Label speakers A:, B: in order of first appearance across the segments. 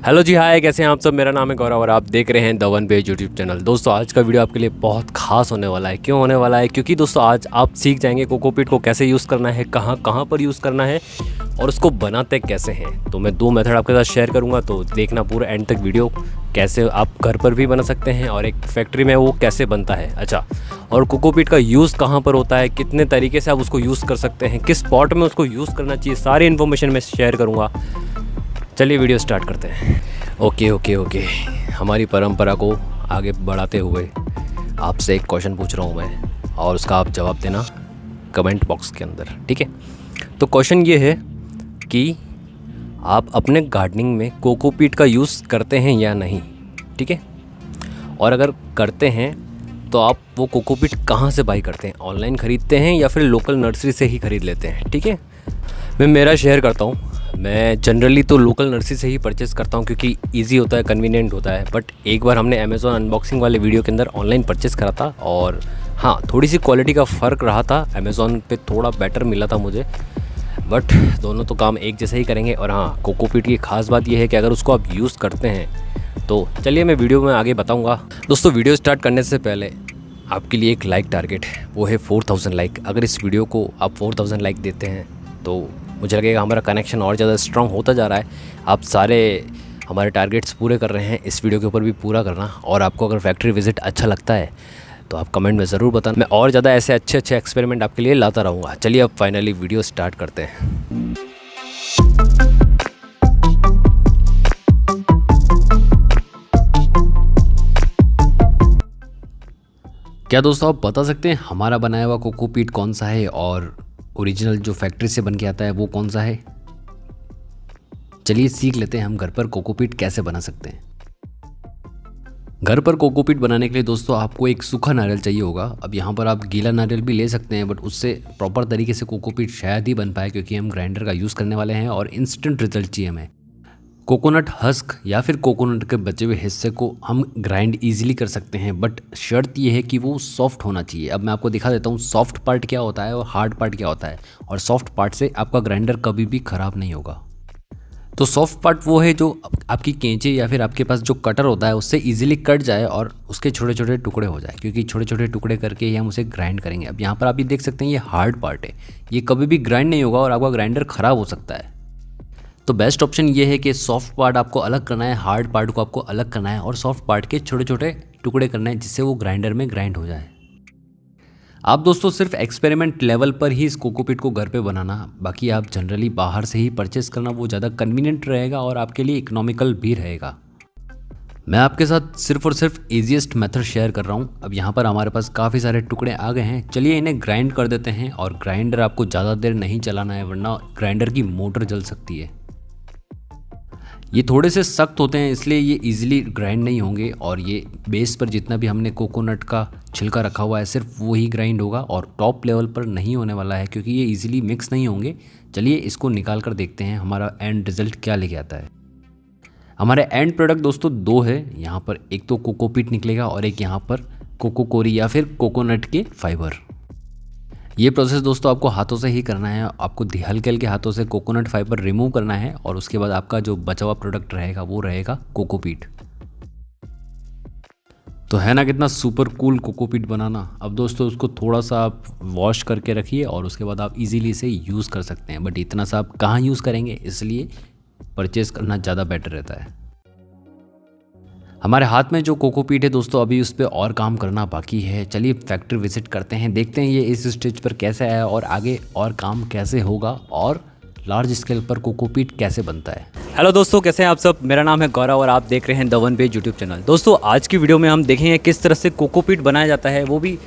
A: Hello जी, हाय, कैसे हैं आप सब। मेरा नाम है गौरव और आप देख रहे हैं the one page YouTube channel. दोस्तों आज का वीडियो आपके लिए बहुत खास होने वाला है। क्यों होने वाला है? क्योंकि दोस्तों आज आप सीख जाएंगे कोकोपीट को कैसे यूज़ करना है, कहाँ कहाँ पर यूज़ करना है और उसको बनाते कैसे हैं। तो मैं दो मेथड आपके साथ शेयर करूँगा, तो देखना पूरा एंड तक वीडियो। कैसे आप घर पर भी बना सकते हैं और एक फैक्ट्री में वो कैसे बनता है। अच्छा, और कोकोपीट का यूज़ कहाँ पर होता है, कितने तरीके से आप उसको यूज़ कर सकते हैं, किस पॉट में उसको यूज़ करना चाहिए, सारी इन्फॉर्मेशन मैं शेयर करूँगा। चलिए वीडियो स्टार्ट करते हैं। ओके, हमारी परंपरा को आगे बढ़ाते हुए आपसे एक क्वेश्चन पूछ रहा हूँ मैं और उसका आप जवाब देना कमेंट बॉक्स के अंदर, ठीक है। तो क्वेश्चन ये है कि आप अपने गार्डनिंग में कोकोपीट का यूज़ करते हैं या नहीं, ठीक है। और अगर करते हैं तो आप वो कोकोपीट कहाँ से बाई करते हैं, ऑनलाइन ख़रीदते हैं या फिर लोकल नर्सरी से ही ख़रीद लेते हैं, ठीक है। मैं मेरा शेयर करता हूँ। मैं जनरली तो लोकल नर्सरी से ही परचेज़ करता हूँ क्योंकि इजी होता है, कन्वीनियंट होता है। बट एक बार हमने अमेज़ॉन अनबॉक्सिंग वाले वीडियो के अंदर ऑनलाइन परचेज़ करा था और हाँ, थोड़ी सी क्वालिटी का फ़र्क रहा था। अमेज़ॉन पे थोड़ा बेटर मिला था मुझे, बट दोनों तो काम एक जैसे ही करेंगे। और हाँ, कोकोपीट की ख़ास बात यह है कि अगर उसको आप यूज़ करते हैं तो चलिए मैं वीडियो में आगे बताऊँगा। दोस्तों वीडियो स्टार्ट करने से पहले आपके लिए एक लाइक टारगेट है, वो है 4000 लाइक। अगर इस वीडियो को आप 4000 लाइक देते हैं तो मुझे लगेगा हमारा कनेक्शन और ज़्यादा स्ट्रॉन्ग होता जा रहा है। आप सारे हमारे टारगेट्स पूरे कर रहे हैं, इस वीडियो के ऊपर भी पूरा करना। और आपको अगर फैक्ट्री विज़िट अच्छा लगता है तो आप कमेंट में ज़रूर बताना। मैं और ज़्यादा ऐसे अच्छे एक्सपेरिमेंट आपके लिए लाता रहूँगा। चलिए अब फाइनली वीडियो स्टार्ट करते हैं। क्या दोस्तों आप बता सकते हैं हमारा बनाया हुआ कोकोपीट कौन सा है और ओरिजिनल जो फैक्ट्री से बन के आता है वो कौन सा है? चलिए सीख लेते हैं हम घर पर कोकोपीट कैसे बना सकते हैं। घर पर कोकोपीट बनाने के लिए दोस्तों आपको एक सूखा नारियल चाहिए होगा। अब यहाँ पर आप गीला नारियल भी ले सकते हैं, बट उससे प्रॉपर तरीके से कोकोपीट शायद ही बन पाए क्योंकि हम ग्राइंडर का यूज़ करने वाले हैं और इंस्टेंट रिजल्ट चाहिए हमें। कोकोनट हस्क या फिर कोकोनट के बचे हुए हिस्से को हम ग्राइंड इजीली कर सकते हैं, बट शर्त यह है कि वो सॉफ्ट होना चाहिए। अब मैं आपको दिखा देता हूँ सॉफ्ट पार्ट क्या होता है और हार्ड पार्ट क्या होता है। और सॉफ्ट पार्ट से आपका ग्राइंडर कभी भी ख़राब नहीं होगा। तो सॉफ्ट पार्ट वो है जो आपकी कैंची या फिर आपके पास जो कटर होता है उससे इजीली कट जाए और उसके छोटे छोटे टुकड़े हो जाए, क्योंकि छोटे छोटे टुकड़े करके ही हम उसे ग्राइंड करेंगे। अब यहाँ पर आप ये देख सकते हैं ये हार्ड पार्ट है, ये कभी भी ग्राइंड नहीं होगा और आपका ग्राइंडर ख़राब हो सकता है। तो बेस्ट ऑप्शन ये है कि सॉफ्ट पार्ट आपको अलग करना है, हार्ड पार्ट को आपको अलग करना है और सॉफ्ट पार्ट के छोटे छोटे टुकड़े करना है जिससे वो ग्राइंडर में ग्राइंड हो जाए। आप दोस्तों सिर्फ एक्सपेरिमेंट लेवल पर ही इस कोकोपीट को घर पे बनाना, बाकी आप जनरली बाहर से ही परचेस करना वो ज़्यादा कन्वीनियंट रहेगा और आपके लिए इकोनॉमिकल भी रहेगा। मैं आपके साथ सिर्फ और सिर्फ ईजीएस्ट मेथड शेयर कर रहा हूँ। अब यहाँ पर हमारे पास काफ़ी सारे टुकड़े आ गए हैं, चलिए इन्हें ग्राइंड कर देते हैं। और ग्राइंडर आपको ज़्यादा देर नहीं चलाना है वरना ग्राइंडर की मोटर जल सकती है। ये थोड़े से सख्त होते हैं इसलिए ये इजीली ग्राइंड नहीं होंगे और ये बेस पर जितना भी हमने कोकोनट का छिलका रखा हुआ है सिर्फ वो ही ग्राइंड होगा और टॉप लेवल पर नहीं होने वाला है क्योंकि ये इजीली मिक्स नहीं होंगे। चलिए इसको निकाल कर देखते हैं हमारा एंड रिजल्ट क्या लेके आता है। हमारे एंड प्रोडक्ट दोस्तों दो है। यहाँ पर एक तो कोकोपीट निकलेगा और एक यहाँ पर कोकोकोरी या फिर कोकोनट के फाइबर। ये प्रोसेस दोस्तों आपको हाथों से ही करना है। आपको हल्के हल्के हाथों से कोकोनट फाइबर रिमूव करना है और उसके बाद आपका जो बचा हुआ प्रोडक्ट रहेगा वो रहेगा कोकोपीट। तो है ना कितना सुपर कूल कोकोपीट बनाना। अब दोस्तों उसको थोड़ा सा आप वॉश करके रखिए और उसके बाद आप इजीली इसे यूज़ कर सकते हैं, बट इतना सा आप कहाँ यूज़ करेंगे, इसलिए परचेज़ करना ज़्यादा बेटर रहता है। हमारे हाथ में जो कोकोपीट है दोस्तों अभी उस पर और काम करना बाकी है। चलिए फैक्ट्री विजिट करते हैं, देखते हैं ये इस स्टेज पर कैसे आया और आगे और काम कैसे होगा और लार्ज स्केल पर कोकोपीट कैसे बनता है। हेलो दोस्तों, कैसे हैं आप सब। मेरा नाम है गौरव और आप देख रहे हैं the one page YouTube channel. दोस्तों आज की वीडियो में हम देखेंगे किस तरह से कोकोपीट बनाया जाता है, वो भी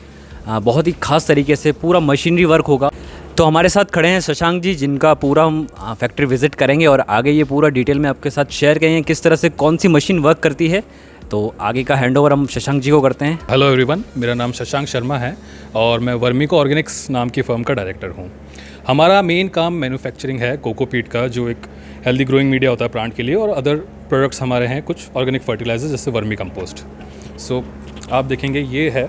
A: बहुत ही खास तरीके से। पूरा मशीनरी वर्क होगा। तो हमारे साथ खड़े हैं शशांक जी, जिनका पूरा हम फैक्ट्री विजिट करेंगे और आगे ये पूरा डिटेल में आपके साथ शेयर करेंगे किस तरह से कौन सी मशीन वर्क करती है। तो आगे का हैंडओवर हम शशांक जी को करते हैं।
B: हेलो एवरीवन, मेरा नाम शशांक शर्मा है और मैं वर्मिको ऑर्गेनिक्स नाम की फ़र्म का डायरेक्टर हूँ। हमारा मेन काम मैन्युफैक्चरिंग है कोकोपीट का, जो एक हेल्दी ग्रोइंग मीडिया होता है प्लांट के लिए, और अदर प्रोडक्ट्स हमारे हैं कुछ ऑर्गेनिक फर्टिलाइजर जैसे वर्मी कंपोस्ट। सो आप देखेंगे ये है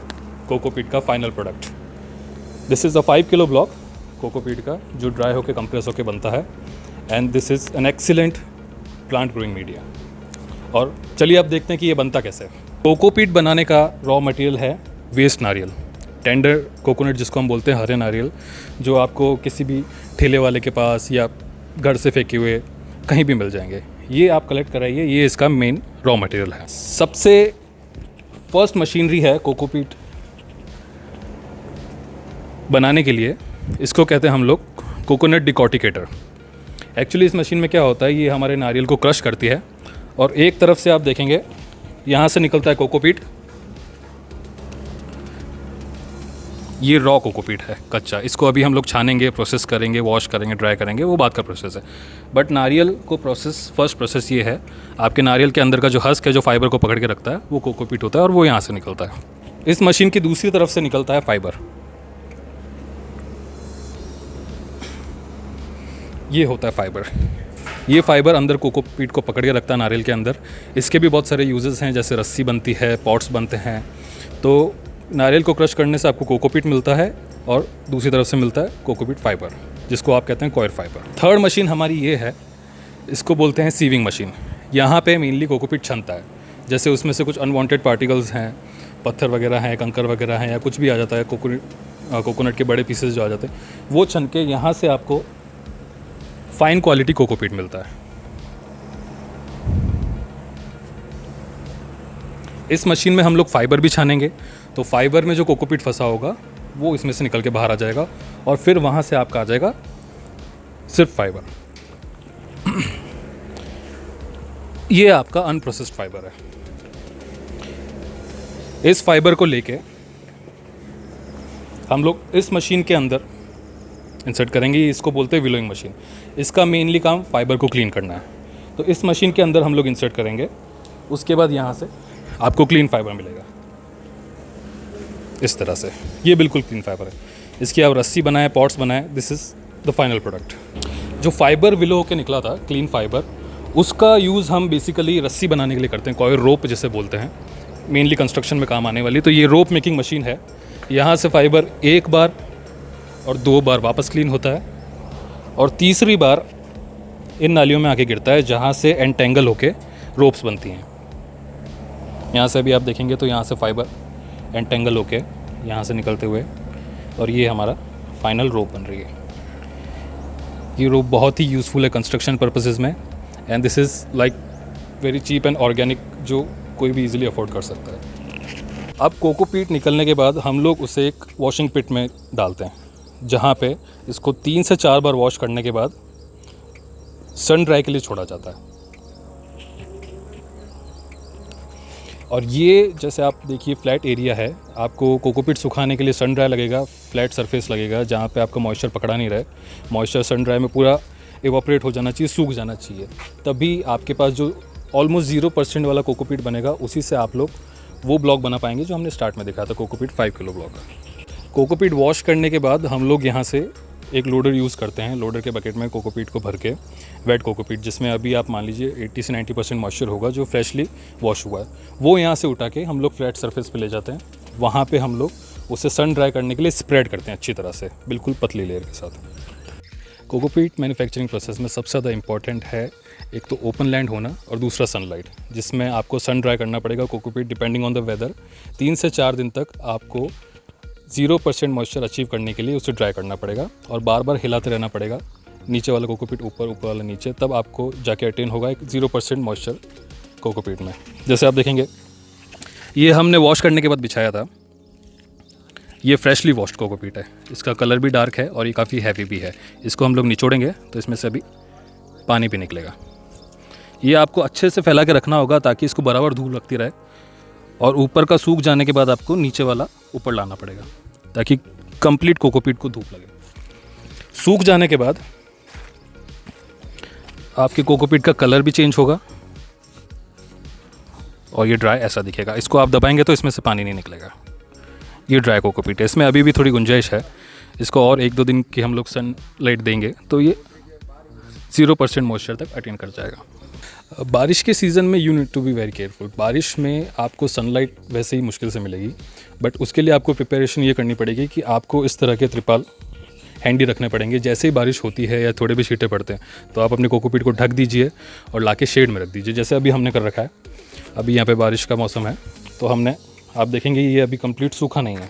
B: कोकोपीट का final product. This is a 5 kilo block cocopeat का जो ड्राई होकर कंप्रेस होकर बनता है, and this is an excellent plant growing media. और चलिए अब देखते हैं कि ये बनता कैसे है। कोकोपीट बनाने का रॉ मटेरियल है वेस्ट नारियल, टेंडर कोकोनट जिसको हम बोलते हैं, हरे नारियल, जो आपको किसी भी ठेले वाले के पास या घर से फेंके हुए कहीं भी मिल जाएंगे। ये आप कलेक्ट कराइए, ये इसका मेन रॉ मटेरियल है। सबसे फर्स्ट मशीनरी है कोकोपीट बनाने के लिए, इसको कहते हैं हम लोग कोकोनट डिकॉर्टिकेटर। एक्चुअली इस मशीन में क्या होता है, ये हमारे नारियल को क्रश करती है और एक तरफ से आप देखेंगे यहाँ से निकलता है कोकोपीट। ये रॉ कोकोपीट है, कच्चा। इसको अभी हम लोग छानेंगे, प्रोसेस करेंगे, वॉश करेंगे, ड्राई करेंगे, वो बात का प्रोसेस है। बट नारियल को फर्स्ट प्रोसेस ये है, आपके नारियल के अंदर का जो हस्क है, जो फाइबर को पकड़ के रखता है, वो कोकोपीट होता है और वो यहाँ से निकलता है। इस मशीन की दूसरी तरफ से निकलता है फाइबर। ये होता है फाइबर। ये फाइबर अंदर कोकोपीट को पकड़ के रखता है नारियल के अंदर। इसके भी बहुत सारे यूजेस हैं, जैसे रस्सी बनती है, पॉट्स बनते हैं। तो नारियल को क्रश करने से आपको कोकोपीट मिलता है और दूसरी तरफ से मिलता है कोकोपीट फाइबर, जिसको आप कहते हैं कॉयर फाइबर। थर्ड मशीन हमारी ये है, इसको बोलते हैं सीविंग मशीन। यहाँ पे मेनली कोकोपीट छनता है। जैसे उसमें से कुछ अनवांटेड पार्टिकल्स हैं, पत्थर वगैरह हैं, कंकर वगैरह हैं, या कुछ भी आ जाता है, कोकोनट के बड़े पीसेस जो आ जाते हैं, वो छन के यहाँ से आपको फाइन क्वालिटी कोकोपीट मिलता है। इस मशीन में हम लोग फाइबर भी छानेंगे, तो फाइबर में जो कोकोपीट फंसा होगा वो इसमें से निकल के बाहर आ जाएगा और फिर वहाँ से आपका आ जाएगा सिर्फ फाइबर। ये आपका अनप्रोसेस्ड फाइबर है। इस फाइबर को लेके हम लोग इस मशीन के अंदर इंसर्ट करेंगे। इसको बोलते हैं विलोइंग मशीन। इसका मेनली काम फाइबर को क्लीन करना है। तो इस मशीन के अंदर हम लोग इंसर्ट करेंगे, उसके बाद यहाँ से आपको क्लीन फाइबर मिलेगा इस तरह से। ये बिल्कुल क्लीन फाइबर है। इसकी आप रस्सी बनाएं, पॉट्स बनाएं, this is the final product. जो फाइबर विलो होकर निकला था, क्लीन फाइबर, उसका यूज़ हम बेसिकली रस्सी बनाने के लिए करते हैं, कॉयर रोप जिसे बोलते हैं, मेनली कंस्ट्रक्शन में काम आने वाली। तो ये रोप मेकिंग मशीन है। यहाँ से फाइबर एक बार और 2 बार वापस क्लीन होता है और तीसरी बार इन नालियों में आके गिरता है, जहाँ से एंटेंगल होके रोप्स बनती हैं। यहाँ से भी आप देखेंगे तो यहाँ से फाइबर एंटेंगल होके यहाँ से निकलते हुए, और ये हमारा फाइनल रोप बन रही है। ये रोप बहुत ही यूज़फुल है कंस्ट्रक्शन पर्पसेस में, and this is like very cheap and organic, जो कोई भी इजीली अफोर्ड कर सकता है। अब कोकोपीट निकलने के बाद हम लोग उसे एक वॉशिंग पिट में डालते हैं, जहाँ पे इसको 3 से 4 बार वॉश करने के बाद सन ड्राई के लिए छोड़ा जाता है। और ये जैसे आप देखिए फ्लैट एरिया है, आपको कोकोपीट सुखाने के लिए सन ड्राई लगेगा, फ्लैट सरफेस लगेगा, जहाँ पे आपका मॉइस्चर पकड़ा नहीं रहे। मॉइस्चर सन ड्राई में पूरा इवापोरेट हो जाना चाहिए, सूख जाना चाहिए, तभी आपके पास जो ऑलमोस्ट 0% वाला कोकोपीट बनेगा, उसी से आप लोग वो ब्लॉक बना पाएंगे जो हमने स्टार्ट में देखा था, cocopeat 5 kilo block. Cocopeat wash करने के बाद हम लोग यहाँ से एक लोडर यूज़ करते हैं। लोडर के बकेट में कोकोपीट को भर के, वेट कोकोपीट, जिसमें अभी आप मान लीजिए 80 से 90% मॉइस्चर होगा, जो फ्रेशली वॉश हुआ है, वो यहाँ से उठा के हम लोग फ्लैट सरफेस पे ले जाते हैं। वहाँ पे हम लोग उसे सन ड्राई करने के लिए स्प्रेड करते हैं अच्छी तरह से, बिल्कुल पतली लेयर के साथ। कोकोपीट मैन्युफैक्चरिंग प्रोसेस में सबसे ज़्यादा इंपॉर्टेंट है एक तो ओपन लैंड होना और दूसरा सनलाइट, जिसमें आपको सन ड्राई करना पड़ेगा cocopeat depending on the weather. 3 से 4 दिन तक आपको 0% मॉइस्चर अचीव करने के लिए उसे ड्राई करना पड़ेगा और बार बार हिलाते रहना पड़ेगा, नीचे वाला कोकोपीट ऊपर, ऊपर वाला नीचे, तब आपको जाके अटेन होगा एक 0% मॉइस्चर कोकोपीट में। जैसे आप देखेंगे ये हमने वॉश करने के बाद बिछाया था, ये फ्रेशली वॉश्ड कोकोपीट है। इसका कलर भी डार्क है और ये काफ़ी हैवी भी है। इसको हम लोग निचोड़ेंगे तो इसमें से अभी पानी भी निकलेगा। ये आपको अच्छे से फैला के रखना होगा ताकि इसको बराबर धूप लगती रहे, और ऊपर का सूख जाने के बाद आपको नीचे वाला ऊपर लाना पड़ेगा ताकि कंप्लीट कोकोपीट को धूप लगे। सूख जाने के बाद आपके कोकोपीट का कलर भी चेंज होगा और ये ड्राई ऐसा दिखेगा। इसको आप दबाएंगे तो इसमें से पानी नहीं निकलेगा। ये ड्राई कोकोपीट है, इसमें अभी भी थोड़ी गुंजाइश है। इसको और 1-2 दिन की हम लोग सनलाइट देंगे तो ये 0% मॉइस्चर तक अटेन कर जाएगा। बारिश के सीज़न में you need to be very careful. बारिश में आपको सनलाइट वैसे ही मुश्किल से मिलेगी, बट उसके लिए आपको प्रिपरेशन ये करनी पड़ेगी कि आपको इस तरह के त्रिपाल हैंडी रखने पड़ेंगे। जैसे ही बारिश होती है या थोड़े भी छींटे पड़ते हैं तो आप अपने कोकोपीट को ढक दीजिए और लाके शेड में रख दीजिए, जैसे अभी हमने कर रखा है। अभी यहाँ पे बारिश का मौसम है, तो हमने, आप देखेंगे ये अभी कंप्लीट सूखा नहीं है,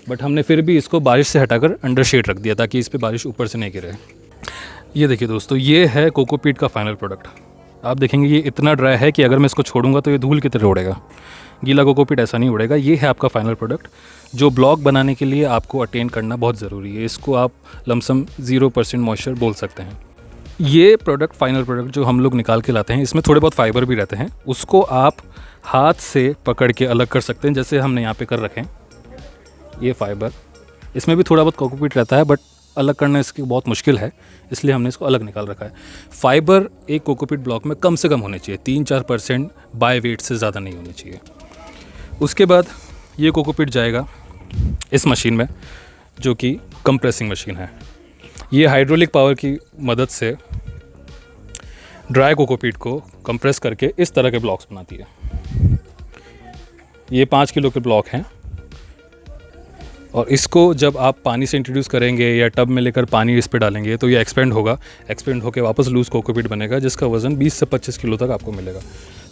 B: बट हमने फिर भी इसको बारिश से हटाकर अंडर शेड रख दिया ताकि इस पर बारिश ऊपर से नहीं गिरे। ये देखिए दोस्तों, ये है कोकोपीट का फाइनल प्रोडक्ट। आप देखेंगे ये इतना ड्राई है कि अगर मैं इसको छोड़ूंगा तो ये धूल की तरह उड़ेगा। गीला कोकोपीट ऐसा नहीं उड़ेगा। ये है आपका फाइनल प्रोडक्ट, जो ब्लॉक बनाने के लिए आपको अटेन करना बहुत ज़रूरी है। इसको आप लमसम 0% मॉइस्चर बोल सकते हैं। ये प्रोडक्ट, फाइनल प्रोडक्ट जो हम लोग निकाल के लाते हैं, इसमें थोड़े बहुत फाइबर भी रहते हैं, उसको आप हाथ से पकड़ के अलग कर सकते हैं, जैसे हमने यहाँ पे कर रखे हैं। ये फाइबर, इसमें भी थोड़ा बहुत कोकोपीट रहता है, बट अलग करना इसकी बहुत मुश्किल है, इसलिए हमने इसको अलग निकाल रखा है। फाइबर एक कोकोपीट ब्लॉक में कम से कम होने चाहिए, 3-4% बाय वेट से ज़्यादा नहीं होने चाहिए। उसके बाद ये कोकोपीट जाएगा इस मशीन में, जो कि कंप्रेसिंग मशीन है। ये हाइड्रोलिक पावर की मदद से ड्राई कोकोपीट को कंप्रेस करके इस तरह के ब्लॉक्स बनाती है। ये 5 किलो के ब्लॉक हैं, और इसको जब आप पानी से इंट्रोड्यूस करेंगे या टब में लेकर पानी इस पे डालेंगे तो ये एक्सपेंड होगा, एक्सपेंड होकर वापस लूज़ कोकोपीट बनेगा, जिसका वज़न 20 से 25 किलो तक आपको मिलेगा।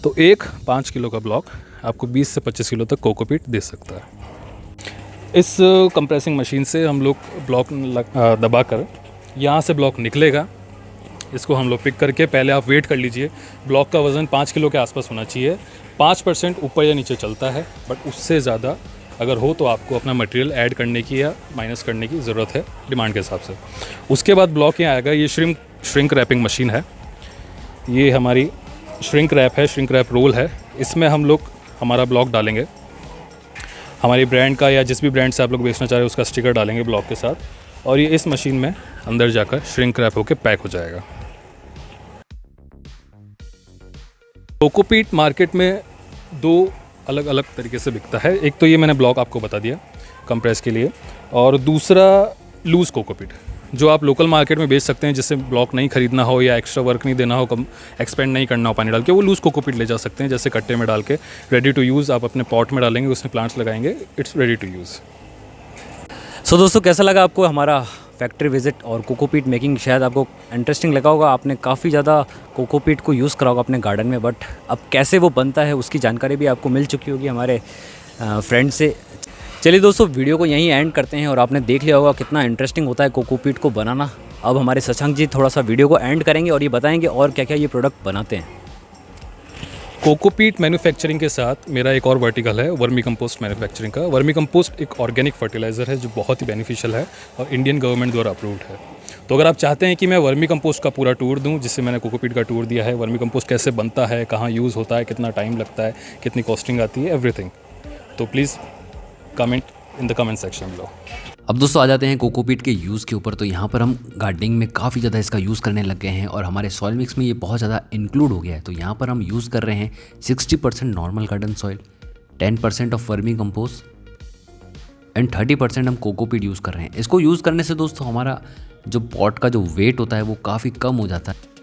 B: तो एक 5 किलो का ब्लॉक आपको 20 से 25 किलो तक कोकोपीट दे सकता है। इस कंप्रेसिंग मशीन से हम लोग ब्लॉक दबा कर, यहाँ से ब्लॉक निकलेगा, इसको हम लोग पिक करके, पहले आप वेट कर लीजिए, ब्लॉक का वज़न 5 किलो के आसपास होना चाहिए। 5% ऊपर या नीचे चलता है, बट उससे ज़्यादा अगर हो तो आपको अपना मटेरियल ऐड करने की या माइनस करने की ज़रूरत है डिमांड के हिसाब से। उसके बाद ब्लॉक यहाँ आएगा। ये श्रिंक रैपिंग मशीन है, ये हमारी श्रिंक रैप है, श्रिंक रैप रोल है। इसमें हम लोग हमारा ब्लॉक डालेंगे, हमारी ब्रांड का या जिस भी ब्रांड से आप लोग बेचना चाह रहे हैं उसका स्टिकर डालेंगे ब्लॉक के साथ, और ये इस मशीन में अंदर जाकर श्रिंक रैप होकर पैक हो जाएगा। कोकोपीट मार्केट में 2 अलग अलग तरीके से बिकता है। एक तो ये मैंने ब्लॉक आपको बता दिया कंप्रेस के लिए, और दूसरा लूज़ कोकोपीट, जो आप लोकल मार्केट में बेच सकते हैं, जिससे ब्लॉक नहीं खरीदना हो या एक्स्ट्रा वर्क नहीं देना हो, कम एक्सपेंड नहीं करना हो पानी डाल के, वो लूज़ कोकोपीट ले जा सकते हैं, जैसे कट्टे में डाल के रेडी टू यूज़। आप अपने पॉट में डालेंगे, उसमें प्लांट्स लगाएंगे, इट्स रेडी टू यूज़।
A: सो दोस्तों, कैसा लगा आपको हमारा फैक्ट्री विजिट और कोकोपीट मेकिंग? शायद आपको इंटरेस्टिंग लगा होगा। आपने काफ़ी ज़्यादा कोकोपीट को यूज़ करा होगा अपने गार्डन में, बट अब कैसे वो बनता है उसकी जानकारी भी आपको मिल चुकी होगी हमारे फ्रेंड से। चलिए दोस्तों, वीडियो को यहीं एंड करते हैं, और आपने देख लिया होगा कितना इंटरेस्टिंग होता है कोकोपीट को बनाना। अब हमारे शशांक जी थोड़ा सा वीडियो को एंड करेंगे और ये बताएंगे और क्या क्या ये प्रोडक्ट बनाते हैं।
B: कोकोपीट मैन्युफैक्चरिंग के साथ मेरा एक और वर्टिकल है वर्मी कंपोस्ट मैन्युफैक्चरिंग का। वर्मी कंपोस्ट एक ऑर्गेनिक फर्टिलाइज़र है जो बहुत ही बेनिफिशियल है और इंडियन गवर्नमेंट द्वारा अप्रूव्ड है। तो अगर आप चाहते हैं कि मैं वर्मी कंपोस्ट का पूरा टूर दूं, जिससे मैंने कोकोपीट का टूर दिया है, वर्मी कंपोस्ट कैसे बनता है, कहाँ यूज़ होता है, कितना टाइम लगता है, कितनी कॉस्टिंग आती है, एवरीथिंग, तो please comment in the comment section below.
A: अब दोस्तों आ जाते हैं कोकोपीट के यूज़ के ऊपर। तो यहाँ पर हम गार्डनिंग में काफ़ी ज़्यादा इसका यूज़ करने लग गए हैं और हमारे सॉइल मिक्स में ये बहुत ज़्यादा इंक्लूड हो गया है। तो यहाँ पर हम यूज़ कर रहे हैं 60% normal garden soil, 10% of vermi compost and 30% हम कोकोपीट यूज़ कर रहे हैं। इसको यूज़ करने से दोस्तों हमारा जो पॉट का जो वेट होता है वो काफ़ी कम हो जाता है।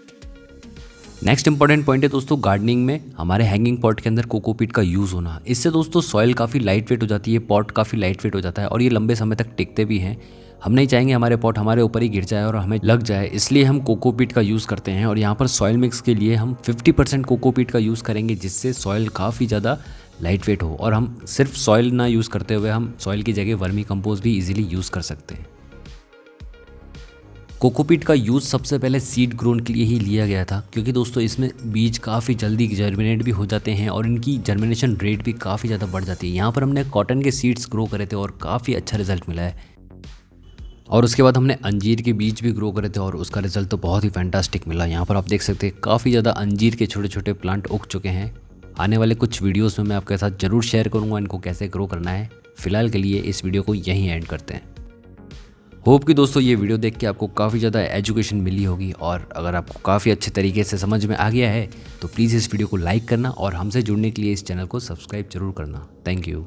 A: नेक्स्ट इंपॉर्टेंट पॉइंट है दोस्तों गार्डनिंग में हमारे हैंगिंग पॉट के अंदर कोकोपीट का यूज़ होना। इससे दोस्तों सॉइल काफ़ी लाइट वेट हो जाती है, पॉट काफ़ी लाइट वेट हो जाता है और ये लंबे समय तक टिकते भी हैं। हम नहीं चाहेंगे हमारे पॉट हमारे ऊपर ही गिर जाए और हमें लग जाए, इसलिए हम कोकोपीट का यूज़ करते हैं। और यहाँ पर सॉइल मिक्स के लिए हम 50% कोकोपीट का यूज़ करेंगे, जिससे सॉइल काफ़ी ज़्यादा लाइट वेट हो। और हम सिर्फ सॉइल ना यूज़ करते हुए हम सॉइल की जगह वर्मी कंपोस्ट भी ईजिली यूज़ कर सकते हैं। कोकोपीट का यूज़ सबसे पहले सीड ग्रोन के लिए ही लिया गया था, क्योंकि दोस्तों इसमें बीज काफ़ी जल्दी जर्मिनेट भी हो जाते हैं और इनकी जर्मिनेशन रेट भी काफ़ी ज़्यादा बढ़ जाती है। यहाँ पर हमने कॉटन के सीड्स ग्रो करे थे और काफ़ी अच्छा रिजल्ट मिला है। और उसके बाद हमने अंजीर के बीज भी ग्रो करे थे और उसका रिजल्ट तो बहुत ही फैंटास्टिक मिला। यहाँ पर आप देख सकते हैं काफ़ी ज़्यादा अंजीर के छोटे छोटे प्लांट उग चुके हैं। आने वाले कुछ वीडियोज़ में मैं आपके साथ ज़रूर शेयर करूँगा इनको कैसे ग्रो करना है। फिलहाल के लिए इस वीडियो को यहीं एंड करते हैं। होप कि दोस्तों ये वीडियो देख के आपको काफ़ी ज़्यादा एजुकेशन मिली होगी, और अगर आपको काफ़ी अच्छे तरीके से समझ में आ गया है तो प्लीज़ इस वीडियो को लाइक करना और हमसे जुड़ने के लिए इस चैनल को सब्सक्राइब जरूर करना। Thank you.